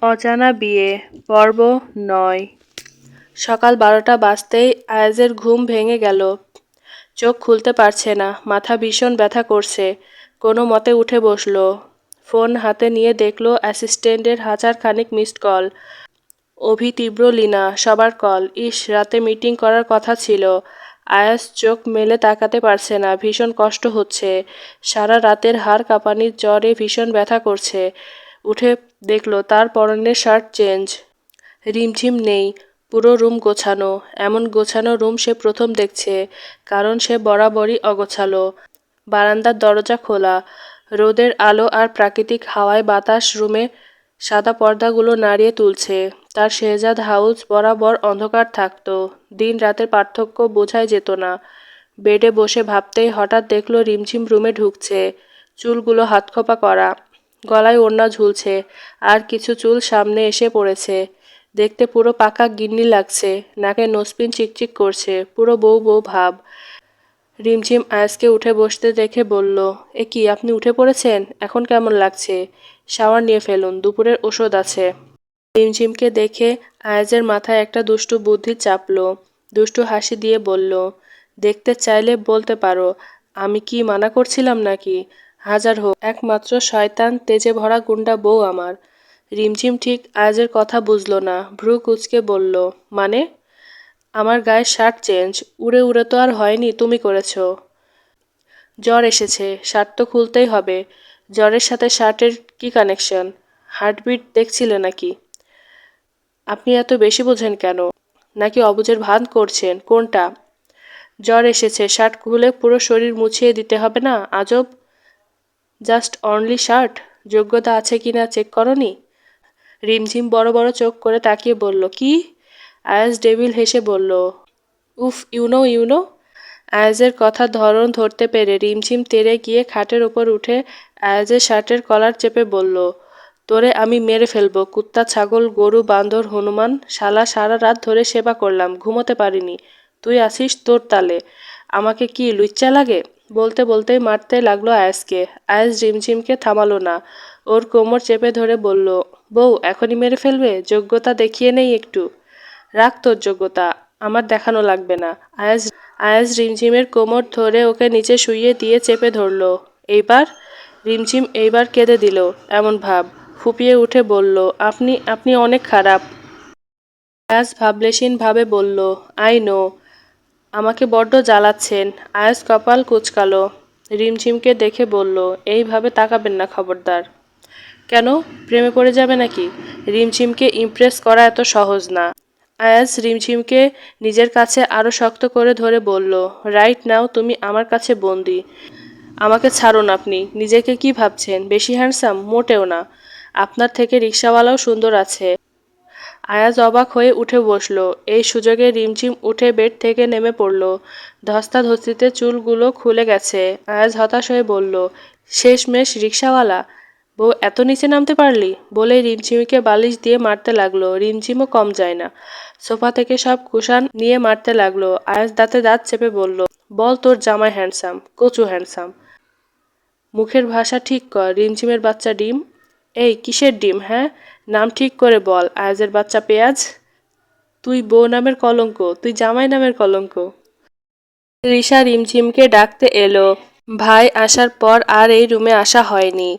অজানা বিয়ে পর্ব ৯। সকাল ১২টা বাজতেই আয়াজের ঘুম ভেঙে গেল। চোখ খুলতে পারছে না, মাথা ভীষণ ব্যথা করছে। কোনো মতে উঠে বসল। ফোন হাতে নিয়ে দেখল অ্যাসিস্ট্যান্টের হাজারখানেক মিসড কল। অভি, তীব্র, লীনা, সবার কল। ইস, রাতে মিটিং করার কথা ছিল। আয়াজ চোখ মেলে তাকাতে পারছে না, ভীষণ কষ্ট হচ্ছে। সারা রাতের হাড় কাঁপানির জ্বরে ভীষণ ব্যথা করছে। উঠে দেখল তার পরনের শার্ট চেঞ্জ। রিমঝিম নেই, পুরো রুম গোছানো। এমন গোছানো রুম সে প্রথম দেখছে, কারণ সে বরাবরই অগোছালো। বারান্দার দরজা খোলা, রোদের আলো আর প্রাকৃতিক হাওয়ায় বাতাস রুমে সাদা পর্দাগুলো নাড়িয়ে তুলছে। তার শেহজাদ হাউস বরাবর অন্ধকার থাকত, দিন রাতের পার্থক্য বোঝাই যেত না। বেডে বসে ভাবতেই হঠাৎ দেখল রিমঝিম রুমে ঢুকছে। চুলগুলো হাতখোপা করা, গলায় ওড়না ঝুলছে, আর কিছু চুল সামনে এসে পড়েছে। দেখতে পুরো পাকা গিন্নি লাগছে, নাকে নোসপিন চিকচিক করছে, পুরো বউ বউ ভাব। রিমঝিম আয়াজকে উঠে বসতে দেখে বলল, এ কি, আপনি উঠে পড়েছেন? এখন কেমন লাগছে? শাওয়ার নিয়ে ফেলুন, দুপুরের ওষুধ আছে। রিমঝিমকে দেখে আয়াজের মাথায় একটা দুষ্টু বুদ্ধি চাপল। দুষ্টু হাসি দিয়ে বলল, দেখতে চাইলে বলতে পারো, আমি কি মানা করছিলাম নাকি? হাজার হোক, একমাত্র শয়তান তেজে ভরা গুন্ডা বউ আমার। রিমঝিম ঠিক আয়াজের কথা বুঝল না, ভ্রু কুঁচকে বলল, মানে? আমার গায়ের শার্ট চেঞ্জ, উড়ে উড়ে তো আর হয়নি, তুমি করেছ। জ্বর এসেছে, শার্ট তো খুলতেই হবে। জ্বরের সাথে শার্টের কি কানেকশন? হার্টবিট দেখছিলে নাকি? আপনি এত বেশি বোঝেন কেন? নাকি অবুঝের ভান করছেন? কোনটা? জ্বর এসেছে, শার্ট খুলে পুরো শরীর মুছিয়ে দিতে হবে না? আজব। জাস্ট অনলি শার্ট, যোগ্যতা আছে কিনা চেক করনি? রিমঝিম বড় বড় চোখ করে তাকিয়ে বলল, কি? আয়াজ ডেভিল হেসে বলল, উফ, ইউনো। আয়াজের কথা ধরন ধরতে পেরে রিমঝিম তেড়ে গিয়ে খাটের ওপর উঠে আয়াজের শার্টের কলার চেপে বলল, তোরে আমি মেরে ফেলবো, কুত্তা, ছাগল, গরু, বান্দর, হনুমান, শালা সারা রাত ধরে সেবা করলাম, ঘুমোতে পারিনি। তুই আসিস তোর তালে। আমাকে কি লুচ্চা লাগে? বলতে বলতেই মারতে লাগলো আয়াজকে। আয়াজ রিমঝিমকে থামালো না, ওর কোমর চেপে ধরে বলল, বউ এখনই মেরে ফেলবে? যোগ্যতা দেখিয়ে নেই একটু? রাখ তোর যোগ্যতা, আমার দেখানো লাগবে না। আয়াজ রিমঝিমের কোমর ধরে ওকে নিচে শুইয়ে দিয়ে চেপে ধরল। এইবার? রিমঝিম এইবার কেঁদে দিল, এমন ভাব, ফুপিয়ে উঠে বলল, আপনি আপনি অনেক খারাপ। আয়াজ ভাবলেশীন ভাবে বলল, আই নো, আমাকে বড্ড জ্বালাচ্ছেন। আয়াজ কপাল কুঁচকালো। রিমঝিমকে দেখে বলল, এইভাবে তাকাবেন না খবরদার। কেন, প্রেমে পড়ে যাবে নাকি? রিমঝিমকে ইমপ্রেস করা এত সহজ না। আয়াজ রিমঝিমকে নিজের কাছে আরো শক্ত করে ধরে বলল, রাইট নাও তুমি আমার কাছে বন্দি। আমাকে ছাড়ুন। আপনি নিজেকে কি ভাবছেন, বেশি হ্যান্ডসাম? মোটেও না। আপনার থেকে রিক্সাওয়ালাও সুন্দর আছে। আয়াজ অবাক হয়ে উঠে বসল। এই সুযোগে রিমঝিম উঠে বেড থেকে নেমে পড়ল। ধস্তাধস্তিতে চুলগুলো খুলে গেছে। আয়াজ হতাশ হয়ে বলল, শেষমেশ রিক্সাওয়ালা? বউ, এত নিচে নামতে পারলি? বলে রিমঝিমকে বালিশ দিয়ে মারতে লাগলো। রিমঝিমও কম যায় না, সোফা থেকে সব কুশান নিয়ে মারতে লাগলো। আয়াজ দাঁতে দাঁত চেপে বলল, বল তোর জামাই হ্যান্ডসাম, কচু হ্যান্ডসাম। মুখের ভাষা ঠিক কর, রিমঝিমের বাচ্চা ডিম। এই কিসের ডিম? হ্যাঁ, নাম ঠিক করে বল, আয়াজের বাচ্চা পেঁয়াজ। তুই বউ নামের কলঙ্ক, তুই জামাই নামের কলঙ্ক। তৃষা রিমঝিমকে ডাকতে এলো। ভাই আসার পর আর এই রুমে আসা হয়নি।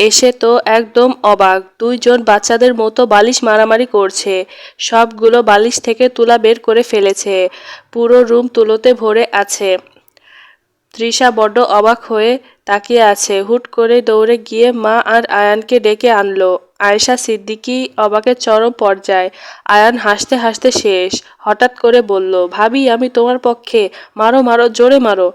এসে তো একদম অবাক, দুইজন বাচ্চাদের মতো বালিশ মারামারি করছে। সবগুলো বালিশ থেকে তুলা বের করে ফেলেছে। পুরো রুম তুলোতে ভরে আছে। তৃষা বড্ড অবাক হয়ে তাকিয়ে আছে। হুট করে দৌড়ে গিয়ে মা আর আয়ানকে ডেকে আনলো। আয়েশা সিদ্দিকী অবাকের চরম পর্যায়ে। আয়ান হাসতে হাসতে শেষ। হঠাৎ করে বলল, ভাবি আমি তোমার পক্ষে, মারো মারো, জোরে মারো।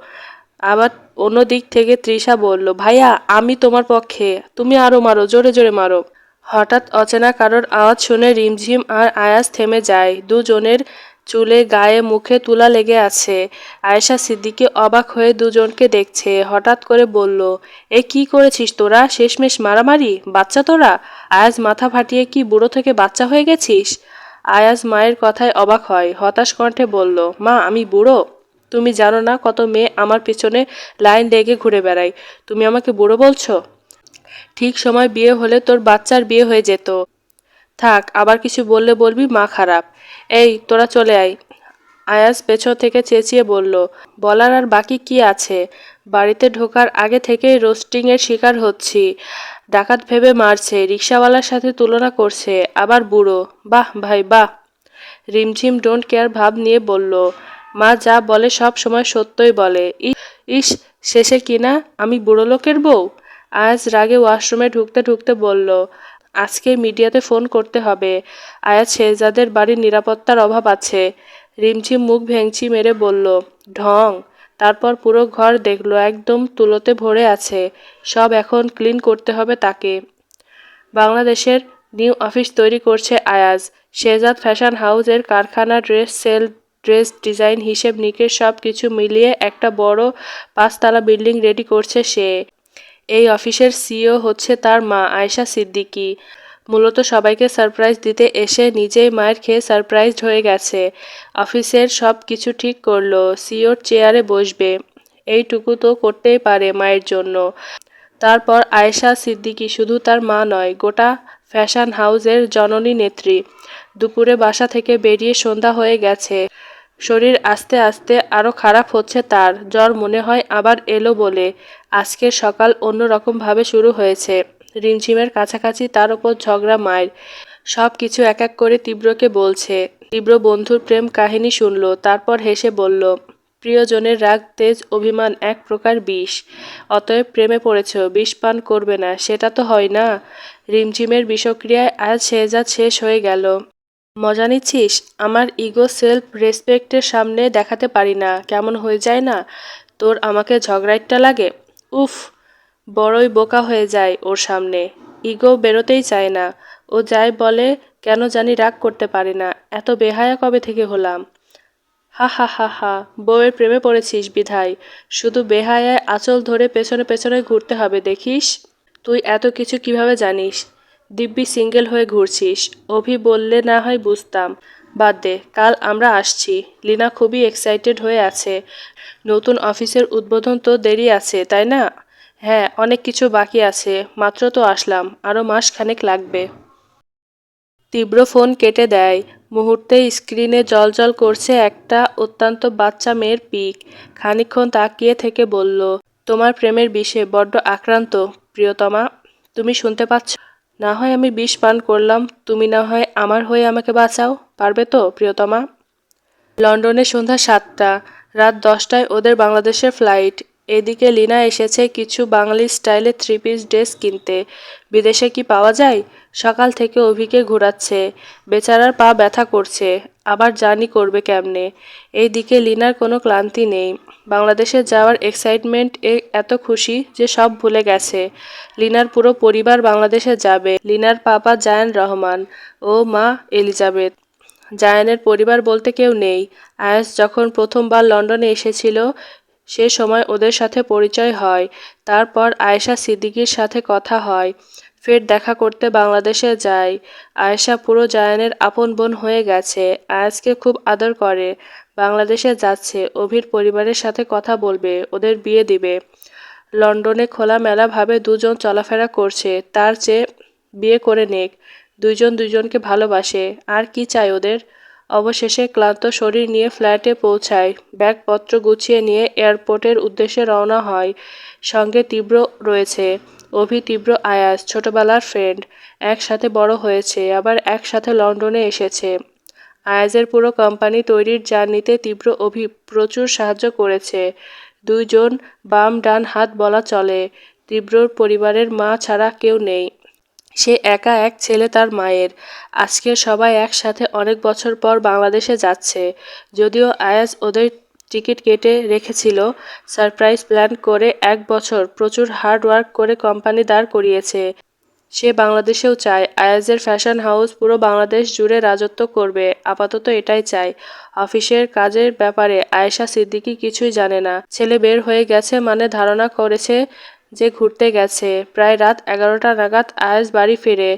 আবার অন্য দিক থেকে তৃষা বলল, ভাইয়া আমি তোমার পক্ষে, তুমি আরো মারো, জোরে জোরে মারো। হঠাৎ অচেনা কারোর আওয়াজ শুনে রিমঝিম আর আয়াজ থেমে যায়। দুজনের চুলে, গায়ে, মুখে তুলা লেগে আছে। আয়েশা সিদ্দিকী অবাক হয়ে দুজনকে দেখছে। হঠাৎ করে বলল, এ কি করেছিস তোরা? শেষমেশ মারামারি? বাচ্চা তোরা? আয়াজ মাথা ফাটিয়ে কি বুড়ো থেকে বাচ্চা হয়ে গেছিস? আয়াজ মায়ের কথায় অবাক হয়, হতাশ কণ্ঠে বলল, মা আমি বুড়ো? তুমি জানো না কত মেয়ে আমার পিছনে লাইন লেগে ঘুরে বেড়ায়, তুমি আমাকে বুড়ো বলছো? ঠিক সময় বিয়ে হলে তোর বাচ্চার বিয়ে হয়ে যেত। থাক, আবার কিছু বললে বলবি মা খারাপ। এই তোরা চলে আয়। আয়াজ পেছন থেকে চেঁচিয়ে বলল। বলার আর বাকি কি আছে? বাড়িতে ঢোকার আগে থেকেই রোস্টিংয়ের শিকার হচ্ছি। ডাকাত ভেবে মারছে, রিকশাওয়ালার সাথে তুলনা করছে, আবার বুড়ো। বাহ ভাই বাহ। রিমঝিম ডোন্ট কেয়ার ভাব নিয়ে বলল। মা যা বলে সব সময় সত্যই বলে। ইস, শেষে কিনা আমি বুড়ো লোকের বউ। আয়াজ রাগে ওয়াশরুমে ঢুকতে ঢুকতে বলল। আজকে মিডিয়াতে ফোন করতে হবে। আয়াজ শেহজাদের বাড়ির নিরাপত্তার অভাব আছে। রিমঝিম মুখ ভেঙচি মেরে বলল। ঢং। তারপর পুরো ঘর দেখলো একদম তুলোতে ভরে আছে। সব এখন ক্লিন করতে হবে তাকে। বাংলাদেশের নিউ অফিস তৈরি করছে আয়াজ। শেহজাদ ফ্যাশন হাউসের কারখানা, ড্রেস সেল, ড্রেস ডিজাইন, হিসেব নিকেশ সব কিছু মিলিয়ে একটা বড় 5 তলা বিল্ডিং রেডি করছে সে। এই অফিসের সিইও হচ্ছে তার মা আয়েশা সিদ্দিকী। মূলত সবাইকে সারপ্রাইজ দিতে এসে নিজেই মায়ের খেয়ে সারপ্রাইজড হয়ে গেছে। অফিসের সব কিছু ঠিক করলো, সিইওর চেয়ারে বসবে। এইটুকু তো করতেই পারে মায়ের জন্য। তারপর আয়েশা সিদ্দিকী শুধু তার মা নয়, গোটা ফ্যাশন হাউসের জননী নেত্রী। দুপুরে বাসা থেকে বেরিয়ে সন্ধ্যা হয়ে গেছে। শরীর আস্তে আস্তে আরও খারাপ হচ্ছে তার। জ্বর মনে হয় আবার এলো বলে। আজকের সকাল অন্যরকমভাবে শুরু হয়েছে। রিমঝিমের কাছাকাছি তার ওপর ঝগড়া মায়ের। সব কিছু এক এক করে তীব্রকে বলছে। তীব্র বন্ধুর প্রেম কাহিনী শুনল, তারপর হেসে বলল। প্রিয়জনের রাগ, তেজ, অভিমান এক প্রকার বিষ। অতএব প্রেমে পড়েছ, বিষ পান করবে না, সেটা তো হয় না। রিমঝিমের বিষক্রিয়ায় আজ শেহজাদ শেষ হয়ে গেল। মজা নিচ্ছিস? আমার ইগো সেলফ রেসপেক্টের সামনে দেখাতে পারি না, কেমন হয়ে যায় না? তোর আমাকে ঝগড়াইট্টা লাগে? উফ, বড়ই বোকা হয়ে যায় ওর সামনে। ইগো বেরোতেই চায় না। ও যাই বলে কেন জানি রাগ করতে পারে না। এত বেহায়া কবে থেকে হলাম? হা হা হা হা। বউয়ের প্রেমে পড়েছিস বিধায় শুধু বেহায়ায় আঁচল ধরে পেছনে পেছনে ঘুরতে হবে দেখিস। তুই এত কিছু কিভাবে জানিস? দিব্যি সিঙ্গেল হয়ে ঘুরছিস। অভি বললে না হয় বুঝতাম। বাদ দে, কাল আমরা আসছি। লিনা খুবই এক্সাইটেড হয়ে আছে। নতুন অফিসের উদ্বোধন তো দেরি আছে, তাই না? হ্যাঁ, অনেক কিছু বাকি আছে, মাত্র তো আসলাম, আরও মাস খানেক লাগবে। তীব্র ফোন কেটে দেয়। মুহূর্তেই স্ক্রিনে জ্বলজ্বল করছে একটা অত্যন্ত বাচ্চা মেয়ের পিক। খানিকক্ষণ তাকিয়ে থেকে বলল। তোমার প্রেমের বিষে বড্ড আক্রান্ত প্রিয়তমা। তুমি শুনতে পাচ্ছ? না হয় আমি বিষ পান করলাম, তুমি না হয় আমার হয়ে আমাকে বাঁচাও, পারবে তো প্রিয়তমা? লন্ডনে সন্ধ্যা 7টা। রাত 10টায় ওদের বাংলাদেশের ফ্লাইট। এদিকে লিনা এসেছে কিছু বাঙালি স্টাইলে 3 পিস ড্রেস কিনতে। বিদেশে কি পাওয়া যায়? সকাল থেকে অভিকে ঘোরাচ্ছে। বেচারার পা ব্যথা করছে, আবার জার্নি করবে কেমনে। এইদিকে লিনার কোনো ক্লান্তি নেই। বাংলাদেশে যাওয়ার এক্সাইটমেন্ট এত খুশি যে সব ভুলে গেছে। লিনার পুরো পরিবার বাংলাদেশে যাবে। লিনার পাপা জায়ান রহমান ও মা এলিজাবেথ। জায়ানের পরিবার বলতে কেউ নেই। আয়াস যখন প্রথমবার লন্ডনে এসেছিল সে সময় ওদের সাথে পরিচয় হয়। তারপর আয়েশা সিদ্দিকীর সাথে কথা হয়। ফের দেখা করতে বাংলাদেশে যায়। আয়েশা পুরো জায়ানের আপন বোন হয়ে গেছে। আয়াসকে খুব আদর করে। বাংলাদেশে যাচ্ছে, অভির পরিবারের সাথে কথা বলবে, ওদের বিয়ে দিবে। লন্ডনে খোলামেলাভাবে দুজন চলাফেরা করছে, তার চেয়ে বিয়ে করে নেক। দুইজন দুইজনকে ভালোবাসে, আর কি চাই ওদের? অবশেষে ক্লান্ত শরীর নিয়ে ফ্ল্যাটে পৌঁছায়। ব্যাগপত্র গুছিয়ে নিয়ে এয়ারপোর্টের উদ্দেশ্যে রওনা হয়। সঙ্গে তীব্র রয়েছে। অভি, তীব্র, আয়াস ছোটবেলার ফ্রেন্ড। একসাথে বড় হয়েছে, আবার একসাথে লন্ডনে এসেছে। আয়াজের পুরো কোম্পানি তৈরির জার্নিতে তীব্র অভি প্রচুর সাহায্য করেছে। দুইজন বাম ডান হাত বলা চলে। তীব্রর পরিবারের মা ছাড়া কেউ নেই। সে একা এক ছেলে তার মায়ের। আজকে সবাই একসাথে অনেক বছর পর বাংলাদেশে যাচ্ছে। যদিও আয়াজ ওদের টিকিট কেটে রেখেছিল, সারপ্রাইজ প্ল্যান করে 1 বছর প্রচুর হার্ড ওয়ার্ক করে কোম্পানি দাঁড় করিয়েছে। সে বাংলাদেশেও চায় আয়াজের ফ্যাশন হাউস পুরো বাংলাদেশ জুড়ে রাজত্ব করবে। আপাতত এটাই চায়। অফিসের কাজের ব্যাপারে আয়েশা সিদ্দিকী কিছুই জানে না। ছেলে বের হয়ে গেছে মানে ধারণা করেছে যে ঘুরতে গেছে। প্রায় রাত 11টা নাগাদ আয়াজ বাড়ি ফেরে।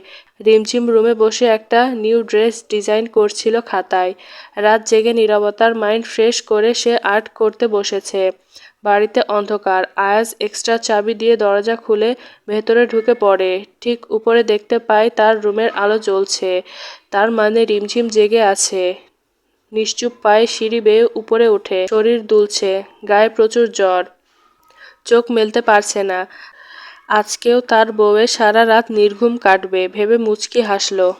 রিমঝিম রুমে বসে একটা নিউ ড্রেস ডিজাইন করছিল খাতায়। রাত জেগে নীরবতার মাইন্ড ফ্রেশ করে সে আর্ট করতে বসেছে। বাড়িতে অন্ধকার। আয়াজ এক্সট্রা চাবি দিয়ে দরজা খুলে ভেতরে ঢুকে পড়ে। ঠিক উপরে দেখতে পায় তার রুমের আলো জ্বলছে। তার মানে রিমঝিম জেগে আছে। নিশ্চুপ পায়ে সিঁড়ি বেয়ে উপরে ওঠে। শরীর দুলছে, গায়ে প্রচুর জ্বর। চোখ মেলতে পারছে না। আজকেও তার বউয়ের সারা রাত নির্ঘুম কাটবে ভেবে মুচকি হাসল।